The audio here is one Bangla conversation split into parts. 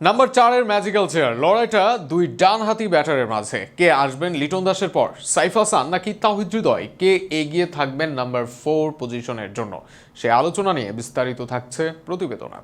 নাম্বার 4-এর ম্যাজিক্যাল চেয়ার লড়াইটা দুই ডানহাতি ব্যাটারের মাঝে। কে আসবেন লিটন দাসের পর, সাইফ হাসান নাকি তাওহিদ হৃদয়? কে এগিয়ে থাকবেন নাম্বার 4 পজিশনের জন্য? সে আলোচনা নিয়ে বিস্তারিত থাকছে প্রতিবেদনে।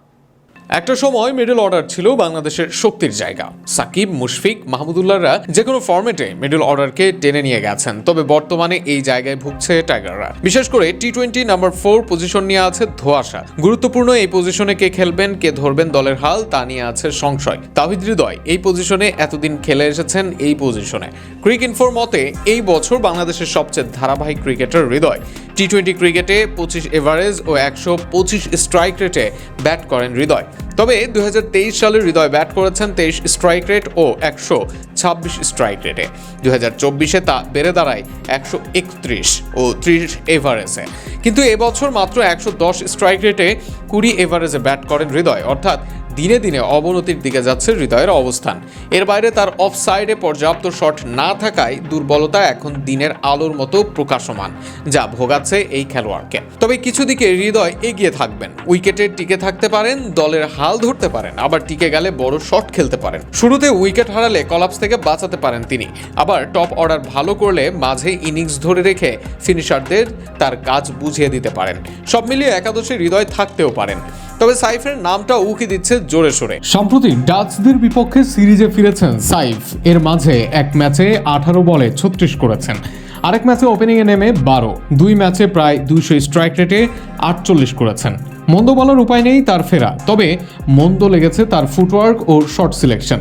একটা সময় মিডল অর্ডার ছিল বাংলাদেশের শক্তির জায়গা। সাকিব, মুশফিক, মাহমুদুল্লাহরা যে কোনো ফরম্যাটে মিডল অর্ডারকে টেনে নিয়ে গেছেন। তবে বর্তমানে এই জায়গায় ভুগছে টাইগাররা। বিশেষ করে টি-20 নাম্বার 4 পজিশন নিয়ে আছে ধোঁয়াশা। গুরুত্বপূর্ণ এই পজিশনে কে খেলবেন, কে ধরবেন দলের হাল, তা নিয়ে আছে সংশয়। তাওহিদ হৃদয় এই পজিশনে এতদিন খেলে এসেছেন। এই পজিশনে ক্রিকইনফোর মতে এই বছর বাংলাদেশের সবচেয়ে ধারাবাহিক ক্রিকেটার হৃদয়। টি-20 ক্রিকেটে 25 এভারেজ ও 125 স্ট্রাইক রেটে ব্যাট করেন হৃদয়। তবে 2023 সালে হৃদয় ব্যাট করেছেন 23 স্ট্রাইক রেট ও 126 স্ট্রাইক রেটে। 2024-এ তা বেড়ে দাঁড়ায় 131 ও 30 এভারেজে। কিন্তু এবছর মাত্র 110 স্ট্রাইক রেটে 20 এভারেজে ব্যাট করেন হৃদয়। অর্থাৎ দিনে দিনে অবনতির দিকে যাচ্ছে হৃদয়ের অবস্থান। এর বাইরে তার অফ সাইডে পর্যাপ্ত শট না থাকায় দুর্বলতা এখন দিনের আলোর মতো প্রকাশমান, যা ভোগাচ্ছে এই খেলোয়াড়কে। তবে কিছু দিকে হৃদয় এগিয়ে থাকবেন। উইকেটে টিকে থাকতে পারেন, দলের হাল ধরতে পারেন, আবার টিকে গেলে বড় শট খেলতে পারেন। শুরুতে উইকেট হারালে কলাপস থেকে বাঁচাতে পারেন তিনি। আবার টপ অর্ডার ভালো করলে মাঝে ইনিংস ধরে রেখে ফিনিশারদের তার কাজ বুঝিয়ে দিতে পারেন। সব মিলিয়ে একাদশে হৃদয় থাকতেও পারেন। তবে সাইফের নামটা উকি দিচ্ছে জোরে সোরে। সম্প্রতি ডাচদের বিপক্ষে সিরিজে ফিরেছেন সাইফ। এর মাঝে এক ম্যাচে 18 বলে 36 করেছেন, আরেক ম্যাচে ওপেনিংয়ে নেমে 12। দুই ম্যাচে প্রায় 200 স্ট্রাইক রেটে 48 করেছেন। মন্দ বলার উপায় নেই তার ফেরা, তবে মন্দ লেগেছে তার ফুটওয়ার্ক ও শট সিলেকশন,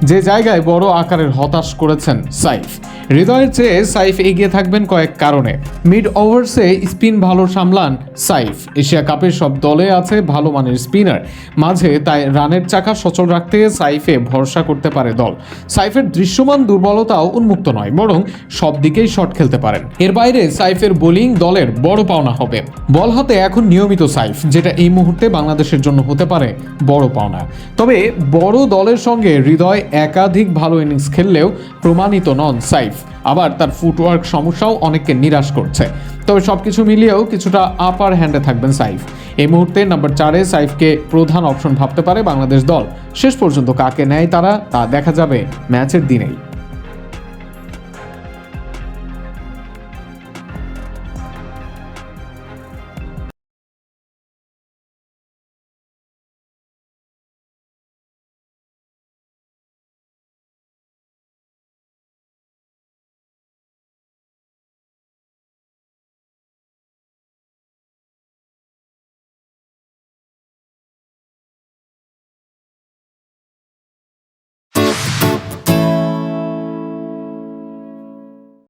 যে জায়গায় বড় আকারের হতাশ করেছেন সাইফ। হৃদয়ের চেয়ে সাইফ এগিয়ে থাকবেন কয়েক কারণে। মিড ওভার্সে স্পিন ভালো সামলান সাইফ। এশিয়া কাপের সব দলে আছে ভালো মানের স্পিনার, মাঝে তাই রানের চাকা সচল রাখতে সাইফে ভরসা করতে পারে দল। সাইফের দৃশ্যমান দুর্বলতাও উন্মুক্ত নয়, বরং সব দিকেই শট খেলতে পারেন। এর বাইরে সাইফের বোলিং দলের বড় পাওনা হবে। বল হাতে এখন নিয়মিত সাইফ, যেটা এই মুহূর্তে বাংলাদেশের জন্য হতে পারে বড় পাওনা। তবে বড় দলের সঙ্গে হৃদয় একাধিক ভালো ইনিংস খেললেও প্রমাণিত নন সাইফ। আবার তার ফুটওয়ার্ক সমস্যাও অনেককে নিরাশ করছে। তবে সবকিছু মিলিয়েও কিছুটা আপার হ্যান্ডে থাকবেন সাইফ। এই মুহূর্তে নাম্বার 4-এ সাইফকে প্রধান অপশন ভাবতে পারে বাংলাদেশ দল। শেষ পর্যন্ত কাকে নেয় তারা, তা দেখা যাবে ম্যাচের দিনেই।